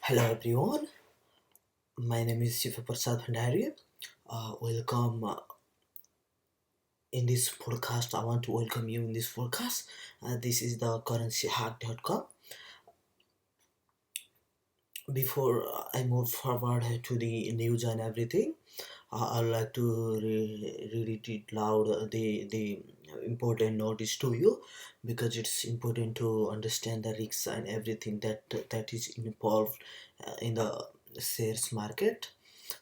Hello everyone, my name is Shiva Prasad Bhandari. Welcome in this podcast. I want to welcome you in this podcast. This is the currencyhack.com. Before I move forward to the news and everything, I'd like to read it loud the important notice to you because it's important to understand the risks and everything that is involved in the shares market.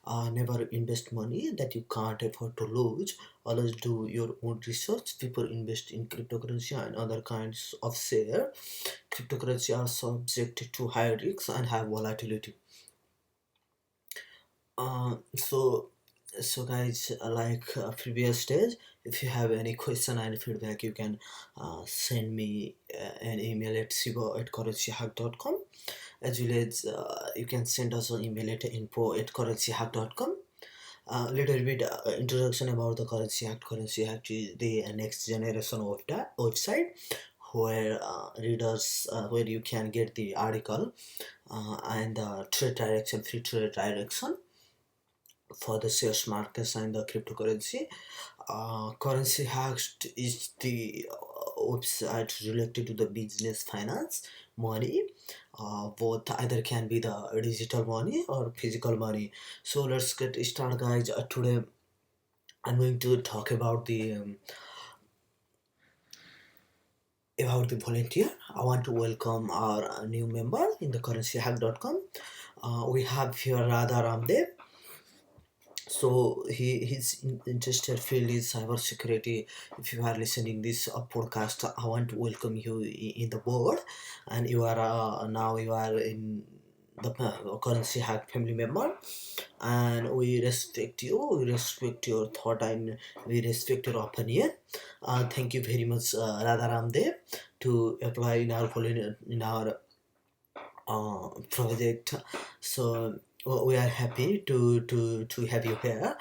Never invest money that you can't afford to lose. Always do your own research. People invest in cryptocurrency and other kinds of share. Cryptocurrency are subject to high risks and high volatility. So guys, like previous days, if you have any question and feedback, you can send me an email at sibo@currencyhack.com, as well as you can send us an email at info@currencyhack.com. Little bit introduction about the Currency Hack. Currency Hack is the next generation of the website where readers where you can get the article and trade direction, free trade direction for the shares markets and the cryptocurrency. Currency Hacks is the website related to the business finance money. Both either can be the digital money or physical money. So let's get started, guys. Today I'm going to talk about the volunteer. I want to welcome our new member in the currencyhack.com. We have here Radha Ramdev. So his interested field is cybersecurity. If you are listening this podcast, I want to welcome you in the board, and you are now you are in the currency hack family member, and we respect you. We respect your thought and we respect your opinion. Thank you very much, Radha Ramdev, to apply in our project. So we are happy to have you here,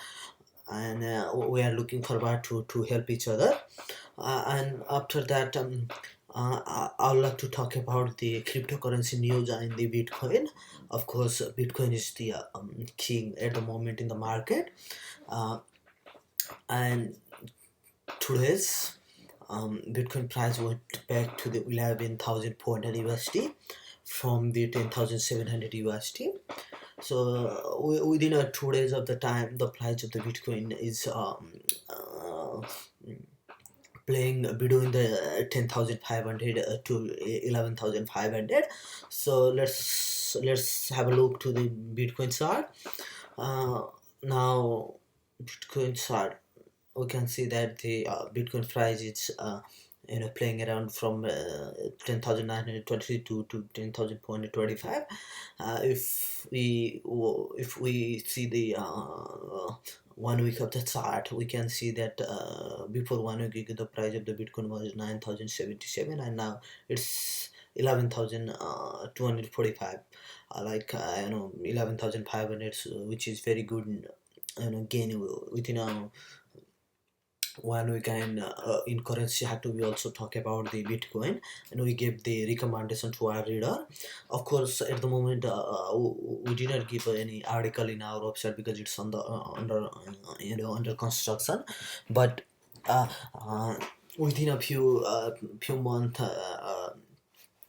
and we are looking forward to help each other. And after that, I would like to talk about the cryptocurrency news and the Bitcoin. Of course, Bitcoin is the king at the moment in the market, uh, and today's Bitcoin price went back to the 11,400 USD from the 10,700 USD. So within 2 days of the time, the price of the Bitcoin is playing between the 10,500 to 11,500. So let's have a look to the Bitcoin chart. Now Bitcoin chart, we can see that the Bitcoin price is playing around from 10,920 to 10,425. If we see the 1 week of the chart, we can see that before 1 week the price of the Bitcoin was 9,077, and now it's 11,245. 11,500, which is very good. Gain within a 1 week. And in currency had to we also talk about the Bitcoin, and we gave the recommendation to our reader. Of course, at the moment we did not give any article in our website because it's on the under construction. But uh, uh, within a few months,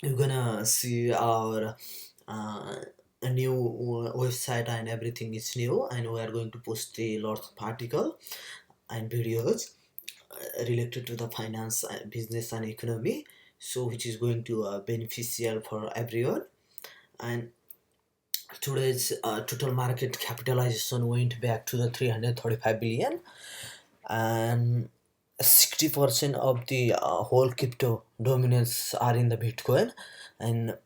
you're gonna see our a new website, and everything is new, and we are going to post the lots of article and videos related to the finance, business and economy, so which is going to beneficial for everyone. And today's total market capitalization went back to the 335 billion, and 60% of the whole crypto dominance are in the Bitcoin. And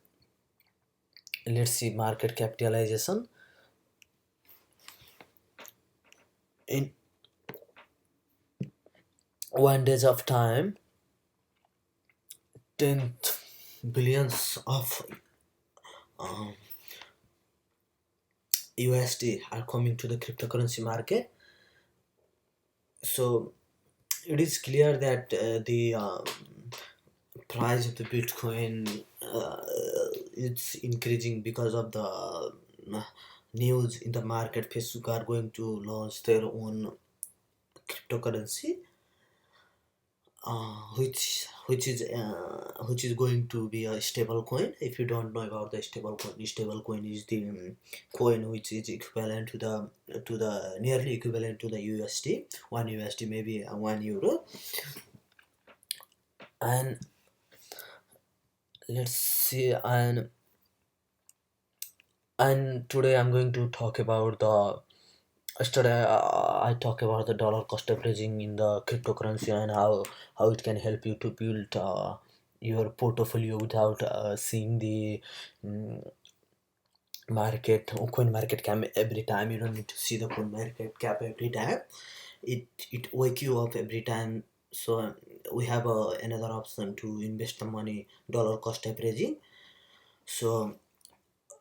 let's see market capitalization in 1 days of time. 10 billions of um, USD are coming to the cryptocurrency market. So it is clear that the price of the Bitcoin it's increasing because of the news in the market. Facebook are going to launch their own cryptocurrency, which is going to be a stable coin. If you don't know about the stable coin is the coin which is equivalent to the nearly equivalent to the USD, one USD maybe 1 euro. And let's see, and today I'm going to talk about the yesterday I talk about the dollar cost averaging in the cryptocurrency, and how it can help you to build your portfolio without seeing the mm, coin market cap every time. You don't need to see the coin market cap every time. It wake you up every time. So we have another option to invest the money, dollar cost averaging. So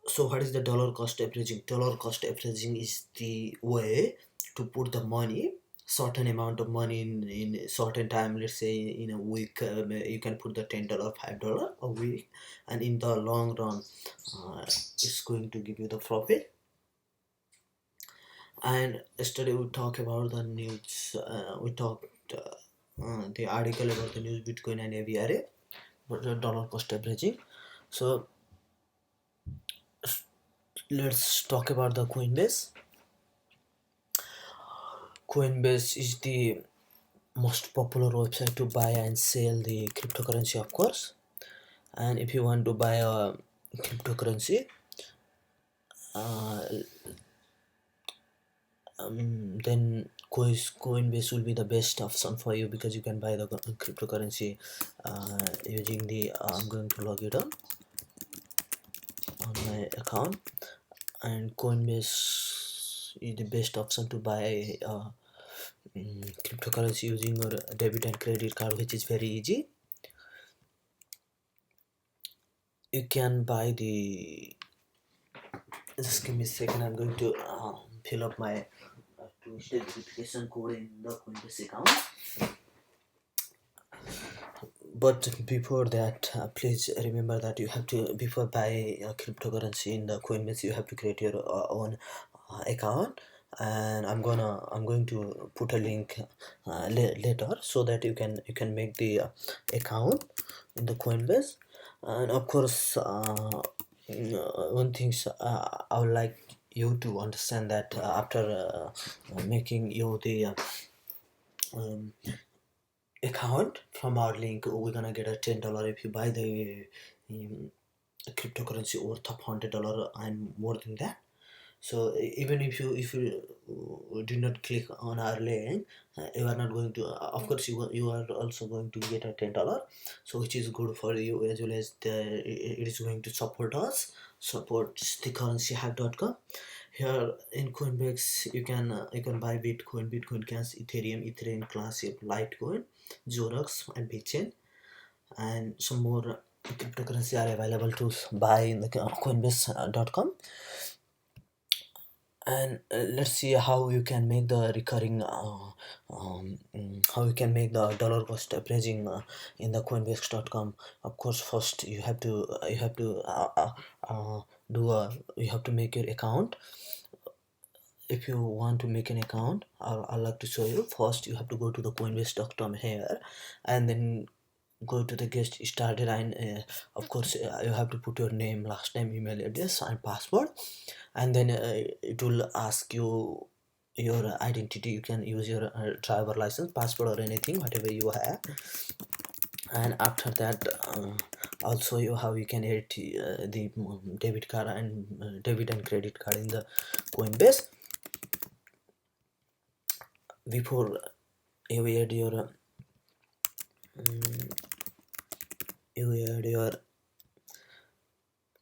so what is the dollar cost averaging? Dollar cost averaging is the way to put the money, certain amount of money in a certain time. Let's say in a week, you can put the $10, $5 a week, and in the long run, it's going to give you the profit. And yesterday we talked about the news. We talked the article about the news Bitcoin and AVRA, but the dollar cost averaging. So let's talk about the Coinbase. Coinbase is the most popular website to buy and sell the cryptocurrency, of course. And if you want to buy a cryptocurrency, uh, then Coinbase will be the best option for you, because you can buy the cryptocurrency using the I'm going to log it on my account, and Coinbase is the best option to buy cryptocurrency using your debit and credit card, which is very easy. You can buy the just give me a second. I'm going to fill up my two-step verification code in the Coinbase account. But before that, please remember that you have to, before buy cryptocurrency in the Coinbase, you have to create your own account. And I'm going to put a link later, so that you can make the account in the Coinbase. And of course, one thing I would like you to understand, that after making you the um, account from our link, we're gonna get a $10 if you buy the um, cryptocurrency worth of $100 and more than that. So even if you do not click on our link, you are not going to. Of course, you are also going to get a $10, so which is good for you, as well as it is going to support us, supports the currencyhack.com. Here in Coinbase, you can buy Bitcoin Cash, Ethereum Classic, Litecoin, Zorax, and Bitcoin, and some more cryptocurrency are available to buy in the Coinbase.com. And let's see how you can make the recurring how you can make the dollar cost averaging in the Coinbase.com. Of course, first you have to make your account. If you want to make an account, I'd like to show you. First, you have to go to the Coinbase.com here, and then go to the get started. And of course, you have to put your name, last name, email address, and password. And then it will ask you your identity. You can use your driver license, passport, or anything, whatever you have. And after that, I'll show you how you can add the debit card and debit and credit card in the Coinbase. Before you add your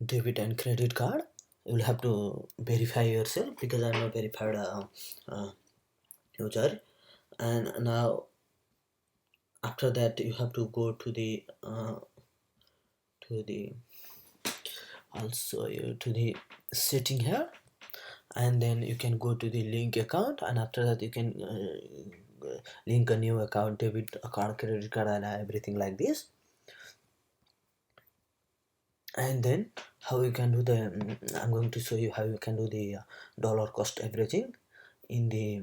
debit and credit card, you will have to verify yourself, because I'm a verified user. And now after that, you have to go to the also to the setting here, and then you can go to the link account, and after that you can link a new account, debit card, credit card, and everything like this. And then how you can do the I'm going to show you how you can do the dollar cost averaging in the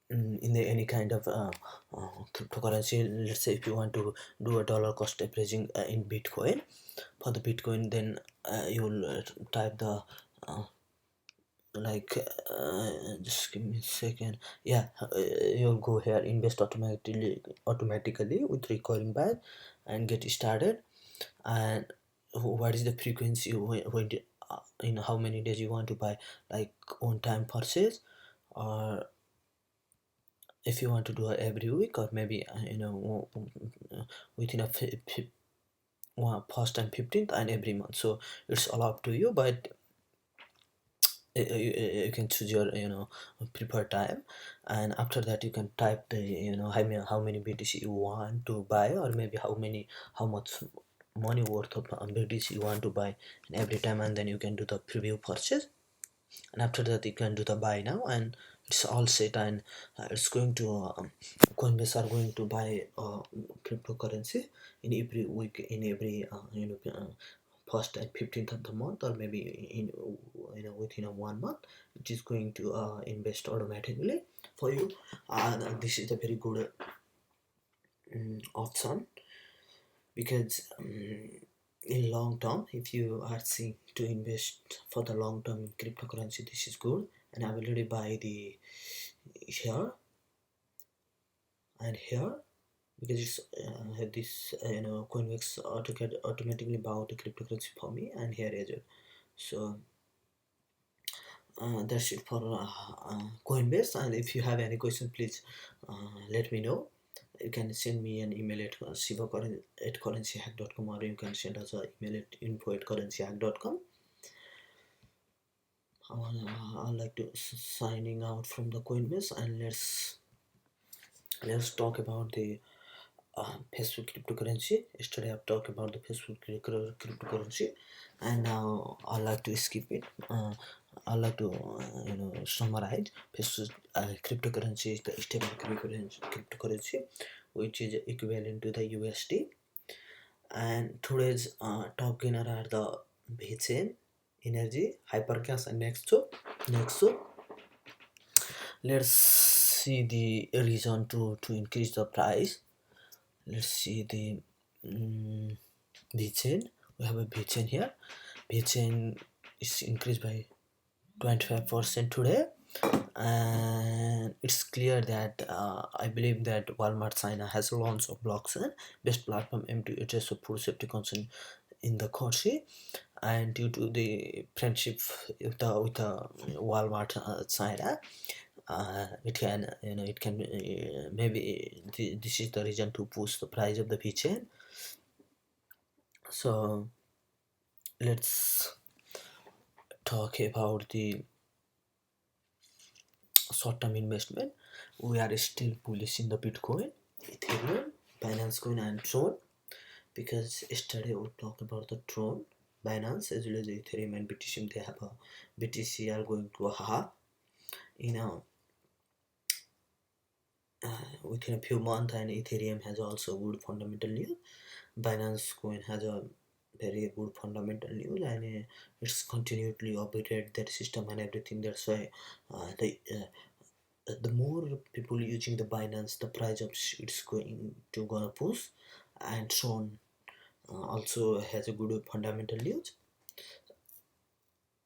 in the any kind of cryptocurrency. Let's say if you want to do a dollar cost averaging in Bitcoin, for the Bitcoin, then you'll type the uh, like just give me a second. Yeah, you'll go here, invest automatically with recurring buy, and get started. And what is the frequency in how many days you want to buy, like on time purchase, or if you want to do it every week, or maybe within a first and 15th and every month. So it's all up to you, but you can choose your preferred time. And after that you can type the how many BTC you want to buy, or maybe how much money worth of BTC you want to buy in every time, and then you can do the preview purchase. And after that you can do the buy now, and it's all set. And it's going to Coinbase are going to buy cryptocurrency in every week, in every first and 15th of the month, or maybe in within a 1 month, which is going to invest automatically for you. And this is a very good option, because in long term, if you are seeing to invest for the long term in cryptocurrency, this is good. And I will already buy the here and here, because it's have this Coinbase automatically bought the cryptocurrency for me, and here as well. So that's it for Coinbase. And if you have any question, please let me know. You can send me an email at siva@currencyhack.com, or you can send us an email at info@currencyhack.com. I'd like to signing out from the Coinbase, and let's talk about the Facebook cryptocurrency. Yesterday I've talked about the Facebook cryptocurrency, and now I like to skip it. I like to summarize. Facebook cryptocurrency is the stable cryptocurrency, which is equivalent to the USD. And today's top gainer are the VeChain, Energy, Hypergas, and Nexo. Nexo. Let's see the reason to increase the price. Let's see the VeChain. We have a VeChain here. VeChain is increased by 25% today, and it's clear that I believe that Walmart China has launched a blockchain based platform aimed to address the food safety concern in the country. And due to the friendship with the Walmart China, it can maybe this is the reason to push the price of the VeChain. So let's talk about the short-term investment. We are still bullish in the Bitcoin, Ethereum, Binance Coin, and Tron, because yesterday we talked about the Tron, Binance, as well as Ethereum and BTC. They have a BTC are going to a half, you know, within a few months, and Ethereum has also good fundamental news. Binance Coin has a very good fundamental news, and it's continually updated their system and everything. That's why the more people using the Binance, the price of it's going to gonna push. And Tron also has a good fundamental news.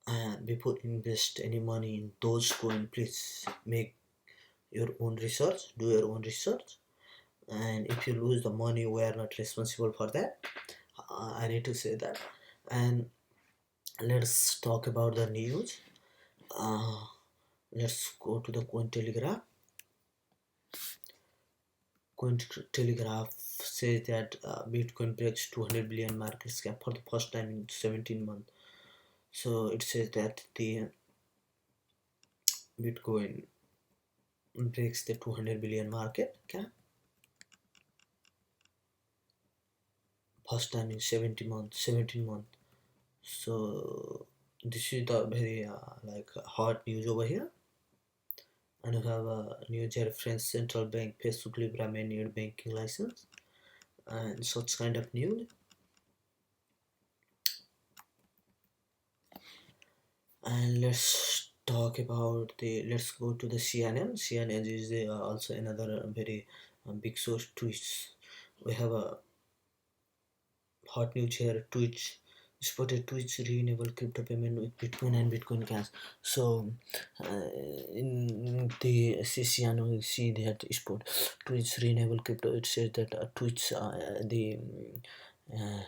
And before invest any money in those coin, please make your own research, do your own research. And if you lose the money, we are not responsible for that. I need to say that. And let's talk about the news. uh, let's go to the Cointelegraph. Cointelegraph says that Bitcoin breaks 200 billion market cap for the first time in 17 months. So it says that the Bitcoin breaks the 200 billion market cap first time in 17 months. 17 months. So this is the very like hot news over here. And we have a new French central bank Facebook Libra may need banking license, and such kind of news. And let's go to the CNN. CNN is also another very big source. Twitch, we have a hot news here. Twitch spotted Twitch renewable crypto payment with Bitcoin and Bitcoin Cash. So in the CCN we see that spot Twitch renewable crypto. It says that Twitch the uh,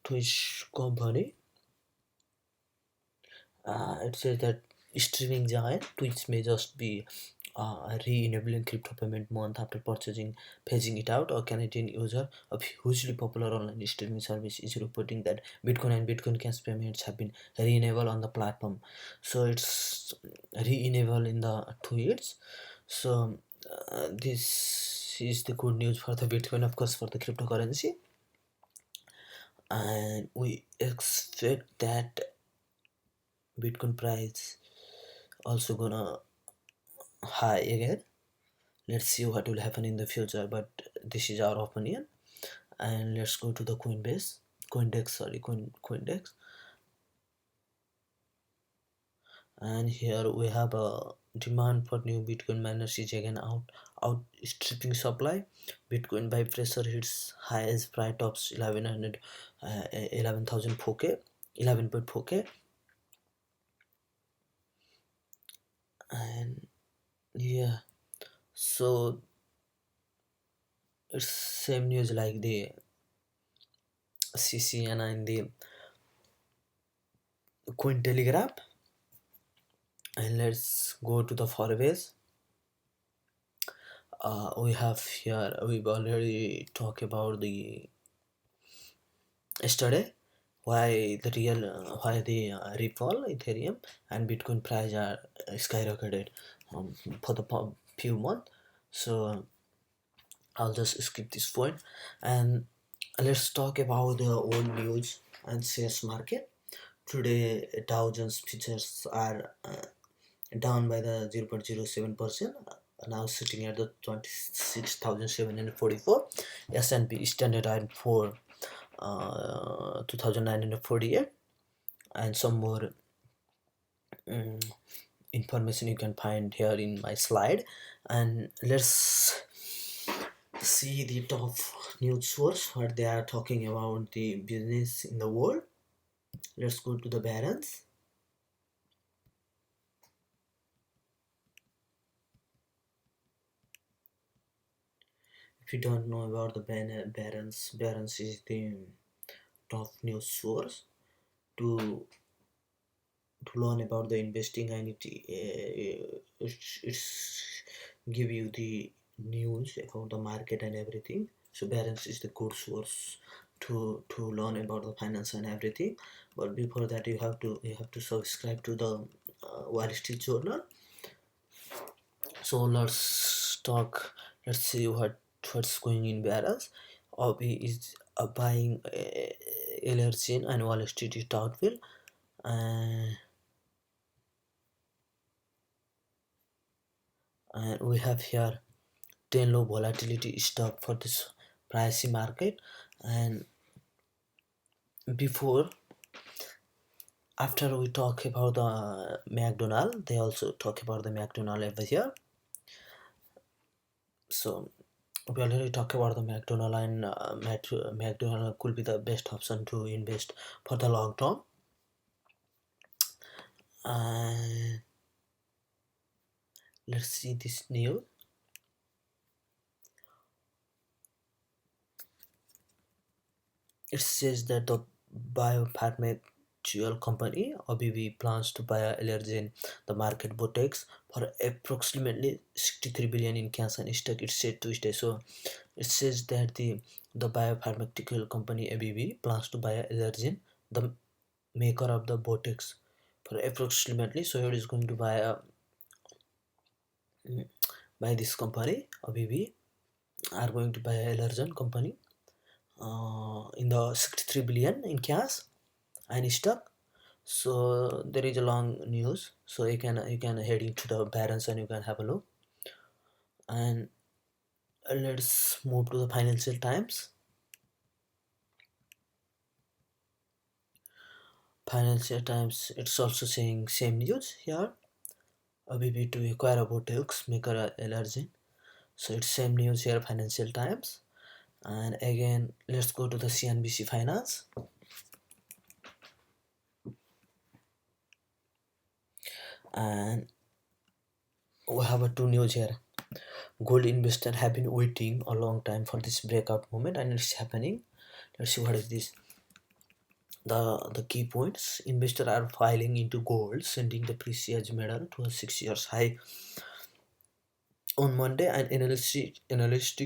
Twitch company, it says that streaming giant Twitch may just be re-enabling crypto payment month after purchasing, phasing it out. A Canadian user of hugely popular online streaming service is reporting that Bitcoin and Bitcoin Cash payments have been re-enabled on the platform. So it's re-enable in the tweets. So this is the good news for the Bitcoin, of course, for the cryptocurrency, and we expect that Bitcoin price also gonna high again. Let's see what will happen in the future, but this is our opinion. And let's go to the Coindex, and here we have a demand for new Bitcoin miners is again outstripping supply. Bitcoin by pressure hits highest price tops 1100 11,004k 11.4k. And yeah, so it's same news like the CCN and the Cointelegraph. And let's go to the Forbes. We have here, we've already talked about the yesterday why the real why the Ripple, Ethereum, and Bitcoin price are skyrocketed for the few months. So I'll just skip this point, and let's talk about the old news and shares market. Today, Dow Jones futures are down by the 0.07%, now sitting at the 26,744. S&P Standard and Poor 2,948. And some more um, information you can find here in my slide. And let's see the top news source what they are talking about the business in the world. Let's go to the Barron's. If you don't know about the Barron's is the top news source to learn about the investing, and it's give you the news about the market and everything. So Barron's is the good source to learn about the finance and everything. But before that, you have to subscribe to the Wall Street Journal. So let's see what's going in Barron's. Obi is buying Elergin, and Wall Street is doubtful. And we have here 10 low volatility stock for this pricey market. And before after we talk about the McDonald, they also talk about the McDonald over here. So we already talked about the McDonald, and McDonald could be the best option to invest for the long term. And let's see this news. It says that the biopharmaceutical company OBV plans to buy Allergen, the market Botex, for approximately 63 billion in cash and stock. It said Tuesday. So it says that the biopharmaceutical company ABV plans to buy Allergen, the maker of the Botex, for approximately. So it is going to buy this company OBV are going to buy Allergen company in the 63 billion in cash and stock. So there is a long news, so you can head into the Barron's and you can have a look. And let's move to the Financial Times. Financial Times, it's also saying same news here. ABB to acquire robotics maker Allergen. So it's same news here, Financial Times. And again, let's go to the CNBC Finance. And we have a two news here. Gold investors have been waiting a long time for this breakout moment, and it's happening. Let's see what is this. The key points: investors are filing into gold, sending the precious metal to a 6 years high on Monday, and analysts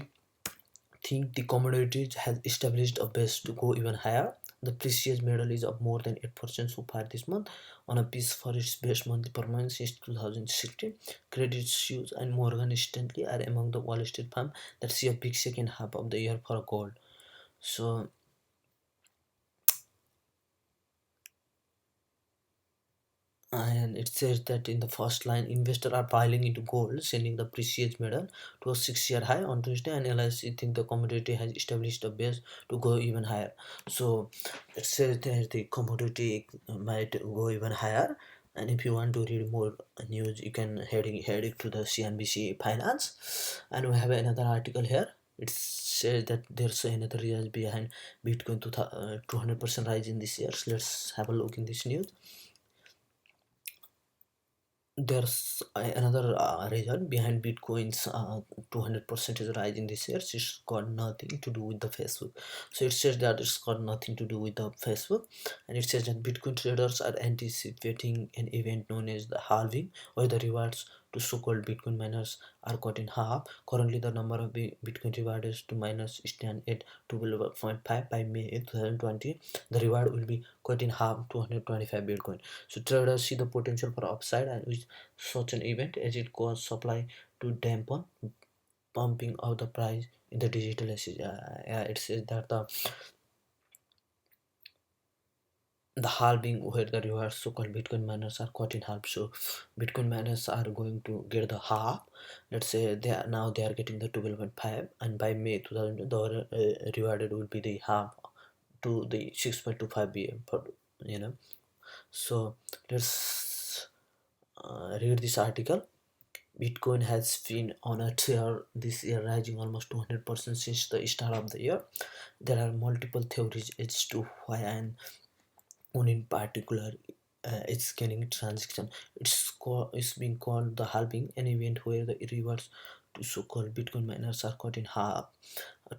think the commodity has established a base to go even higher. The precious metal is up more than 8% so far this month on a piece for its best monthly performance since 2016. Credit Suisse and Morgan Stanley are among the Wall Street firms that see a big second half of the year for gold. So and it says that in the first line, investors are piling into gold, sending the precious metal to a 6 year high on Tuesday, and analysts think the commodity has established a base to go even higher. So it says that the commodity might go even higher. And if you want to read more news, you can head it to the CNBC Finance. And we have another article here. It says that there's another reason behind Bitcoin to 200% rise in this year. So let's have a look in this news. There's another reason behind Bitcoin's 200% is rising this year. It's got nothing to do with the Facebook. So it says that it's got nothing to do with the Facebook, and it says that Bitcoin traders are anticipating an event known as the halving, where the rewards to so-called Bitcoin miners are cut in half. Currently, the number of Bitcoin rewards to miners stand at 12.5 by May 2020. The reward will be cut in half to 125 Bitcoin. So traders see the potential for upside, and with such an event, as it causes supply to dampen, pumping out the price in the digital asset. It says that the halving where the rewards so-called Bitcoin miners are cut in half. So Bitcoin miners are going to get the half. Let's say they are getting the 12.5, and by May 2000 the rewarded will be the half to the 6.25 BM per, you know. So let's read this article. Bitcoin has been on a tear this year, rising almost 200% since the start of the year. There are multiple theories as to why, and one in particular it's gaining transaction. It's being called the halving, an event where the rewards to so-called Bitcoin miners are cut in half.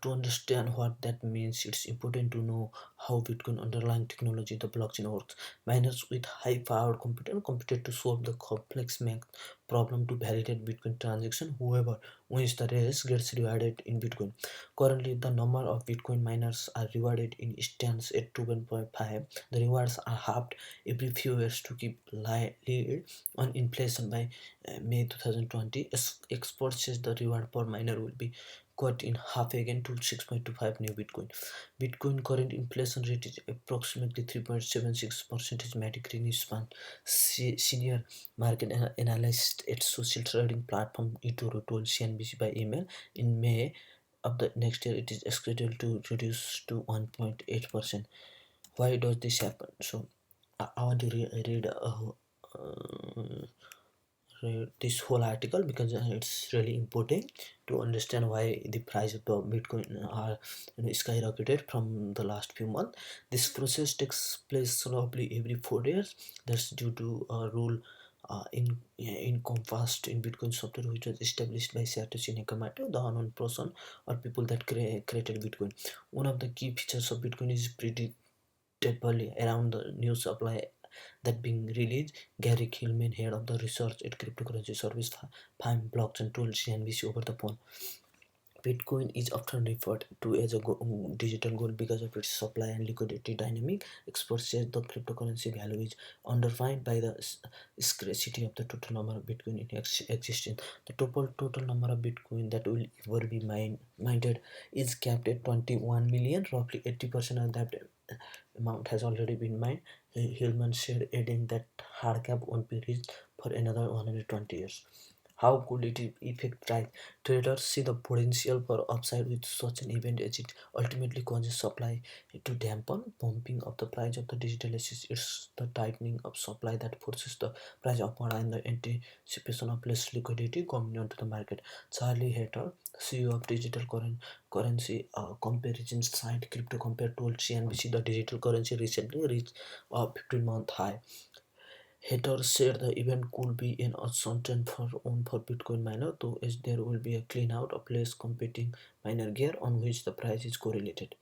To understand what that means, it's important to know how Bitcoin underlying technology, the blockchain, works. Miners with high-powered computer compete to solve the complex math problem to validate Bitcoin transaction. Whoever wins the race gets rewarded in Bitcoin. Currently, the number of Bitcoin miners are rewarded in stands at 2.5. The rewards are halved every few years to keep lead on inflation. By May 2020, experts says the reward per miner will be cut in half again to 6.25 new Bitcoin. Bitcoin current inflation rate is approximately 3.76% matic Greenspan, senior market analyst at social trading platform eToro told CNBC by email. In May of the next year, it is scheduled to reduce to 1.8%. Why does this happen? So I want to read this whole article because it's really important to understand why the price of the Bitcoin are skyrocketed from the last few months. This process takes place roughly every 4 years. That's due to a rule in Comfast in Bitcoin software, which was established by Satoshi Nakamoto, the unknown person or people that created Bitcoin. One of the key features of Bitcoin is predictably around the new supply that being released. Gary Hillman, head of the research at cryptocurrency service firm Blockchain, told CNBC over the phone. Bitcoin is often referred to as a digital gold because of its supply and liquidity dynamic. Experts say the cryptocurrency value is undermined by the scarcity of the total number of Bitcoin in existence. The total number of Bitcoin that will ever be mined is capped at 21 million. Roughly 80% of that amount has already been mined. Hillman said, adding that hard cap won't be reached for another 120 years. how could it affect price? Traders see the potential for upside with such an event as it ultimately causes supply to dampen, pumping up the price of the digital assets. It's the tightening of supply that forces the price upward and the anticipation of less liquidity coming onto the market. Charlie Hatter, CEO of digital currency comparison site Crypto Compare, told CNBC the digital currency recently reached a 15-month high. Hatter said the event could be an uncertain for Bitcoin miner, though as there will be a clean out of less competing miner gear on which the price is correlated.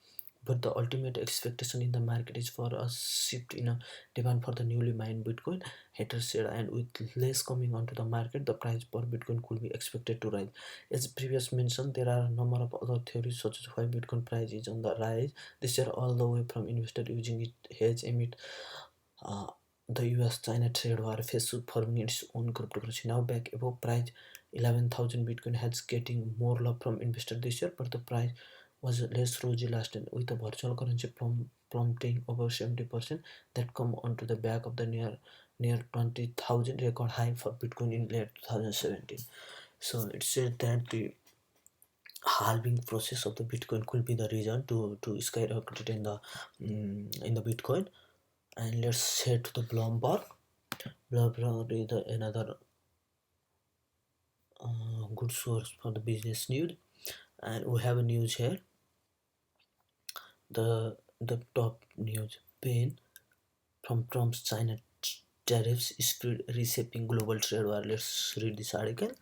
But the ultimate expectation in the market is for a shift in a demand for the newly mined Bitcoin, Hatter said, and with less coming onto the market, the price per Bitcoin could be expected to rise. As previous mentioned, there are a number of other theories such as why Bitcoin price is on the rise. These are all the way from investors using it hedge amid uh, the US-China trade war, Facebook forming its own cryptocurrency now back above price 11,000. Bitcoin has getting more love from investors this year, but the price was less rosy last year, with the virtual currency prompting over 70% that come onto the back of the near 20,000 record high for Bitcoin in late 2017. So it says that the halving process of the Bitcoin could be the reason to skyrocket in the Bitcoin. And let's head to the Bloomberg. Bloomberg is another good source for the business news, and we have a news here. The top news: pain from Trump's China tariffs is reshaping global trade war. Let's read this article.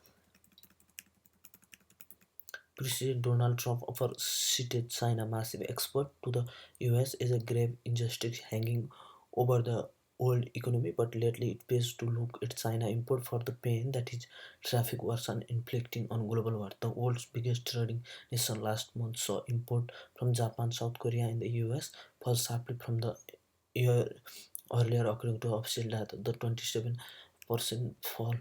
President Donald Trump offers cited China massive export to the US as a grave injustice hanging over the world economy, but lately it pays to look at China import for the pain that is traffic wars and inflicting on global war. The world's biggest trading nation last month saw import from Japan, South Korea, and the US fall sharply from the year earlier, according to official data. The 27% fall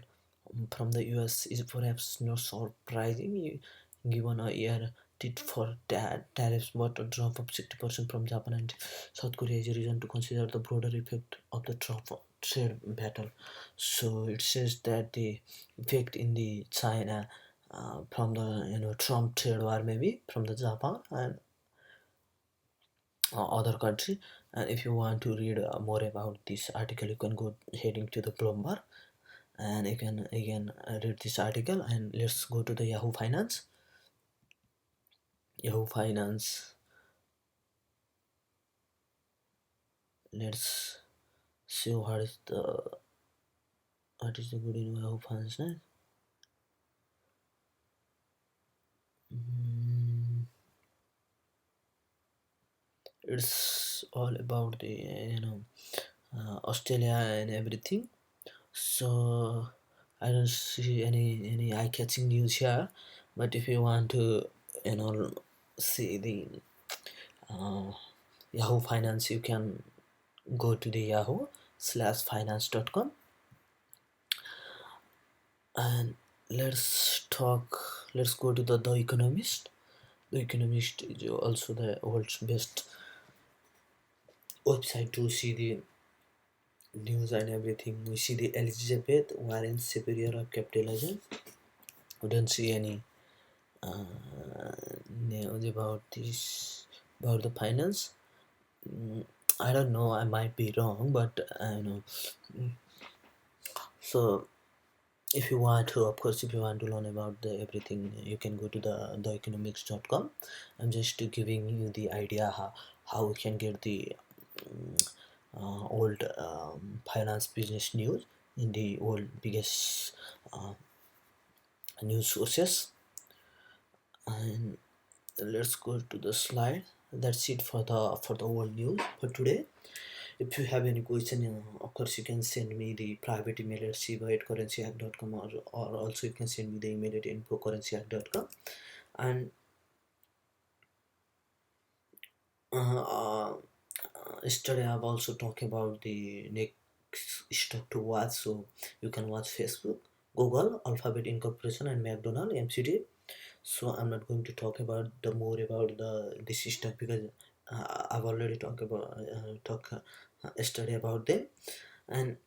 from the US is perhaps not surprising given a year tit for tariffs, but a drop of 60% from Japan and South Korea is a reason to consider the broader effect of the Trump trade battle. So it says that the effect in the China from the Trump trade war, maybe from the Japan and other country. And if you want to read more about this article, you can go heading to the Bloomberg, and you can read this article. And let's go to the Yahoo Finance. Yahoo Finance. Let's see what is the good in Yahoo Finance. Mm, it's all about the Australia and everything. So I don't see any eye-catching news here. But if you want to see the uh, Yahoo Finance, you can go to the yahoo/finance.com, and let's go to the Economist. The Economist is also the world's best website to see the news and everything. We see the Elizabeth Warren Superior of Capitalism. We don't see any news about this, about the finance. I don't know, I might be wrong, but I know. So if you want to, of course, if you want to learn about the everything, you can go to the economics.com. I'm just giving you the idea how we can get the old finance business news in the world biggest news sources. And let's go to the slide. That's it for the world news for today. If you have any question, of course you can send me the private email at siva@currencyhack.com, or also you can send me the email at info@currencyhack.com. And yesterday I've also talked about the next stock to watch, so you can watch Facebook, Google, Alphabet Incorporation, and McDonald MCD. So I'm not going to talk about the more about this stock because I've already talked yesterday about them. And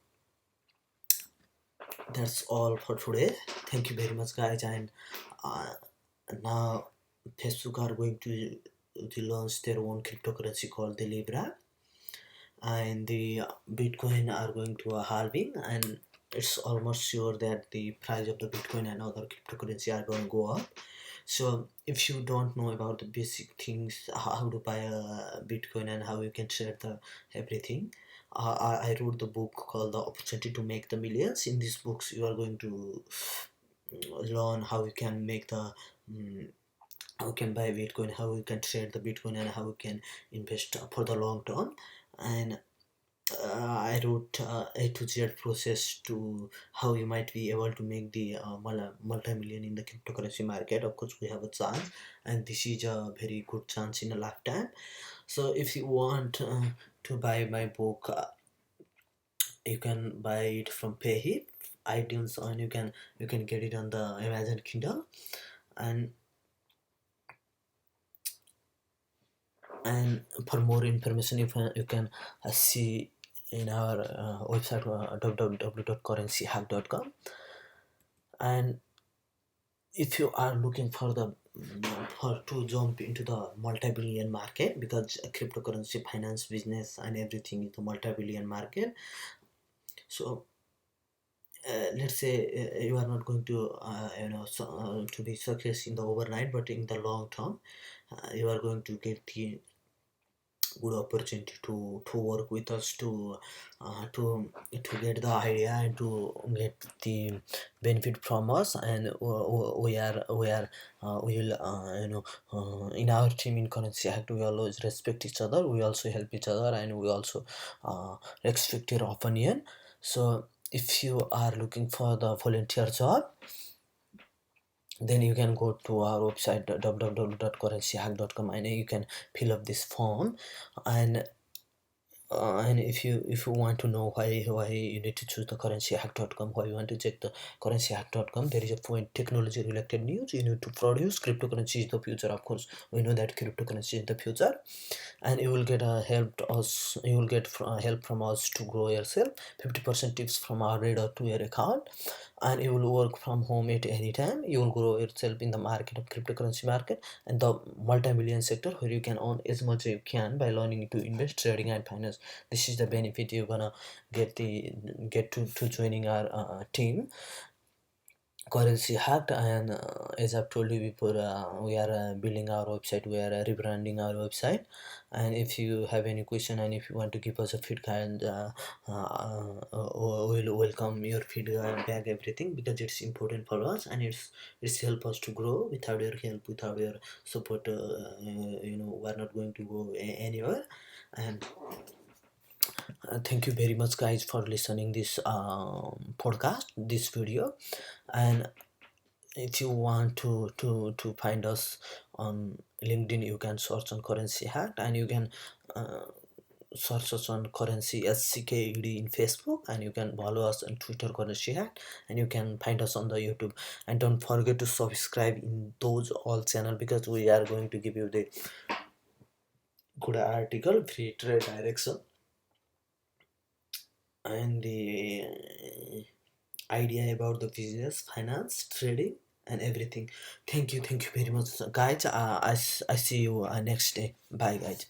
that's all for today. Thank you very much, guys. And uh, now Facebook are going to launch their own cryptocurrency called the Libra, and the Bitcoin are going to a halving, and it's almost sure that the price of the Bitcoin and other cryptocurrency are going to go up. So if you don't know about the basic things, how to buy a Bitcoin and how you can share the everything, I wrote the book called The Opportunity to Make the Millions. In these books, you are going to learn how you can make the how you can buy Bitcoin, how you can trade the Bitcoin, and how you can invest for the long term. And I wrote A to Z process to how you might be able to make the multi-million in the cryptocurrency market. Of course, we have a chance, and this is a very good chance in a lifetime. So, if you want to buy my book, you can buy it from Payhip, iTunes, and you can get it on the Amazon Kindle. And for more information, you can see in our website www.currencyhack.com. And if you are looking for the for to jump into the multi-billion market, because cryptocurrency finance business and everything is the multi-billion market. So let's say you are not going to to be success in the overnight, but in the long term you are going to get the good opportunity to work with us to get the idea and to get the benefit from us. And we will in our team in Currency Act, we always respect each other, we also help each other, and we also respect your opinion. So if you are looking for the volunteer job, then you can go to our website www.currencyhack.com, and you can fill up this form. And if you want to know why you need to choose the currencyhack.com, why you want to check the currencyhack.com, there is a point: technology related news you need to produce. Cryptocurrency is the future. Of course, we know that cryptocurrency is the future, and you will get help from us to grow yourself. 50% tips from our radar to your account, and you will work from home at any time. You will grow yourself in the market of cryptocurrency market and the multi-million sector, where you can earn as much as you can by learning to invest, trading, and finance. This is the benefit you're gonna get to joining our team, Currency Hacked. And as I've told you before, we are building our website, we are rebranding our website. And if you have any question, and if you want to give us a feedback, and we'll welcome your feedback back, everything, because it's important for us, and it's help us to grow. Without your help, without your support, we're not going to go anywhere. And thank you very much, guys, for listening this podcast, this video. And if you want to find us on LinkedIn, you can search on Currency Hack, and you can search us on Currency SCKED in Facebook, and you can follow us on Twitter, Currency Hack, and you can find us on the YouTube. And don't forget to subscribe in those all channel, because we are going to give you the good article, free trade direction, and the idea about the business, finance, trading, and everything. Thank you very much, guys. I see you next day. Bye, guys.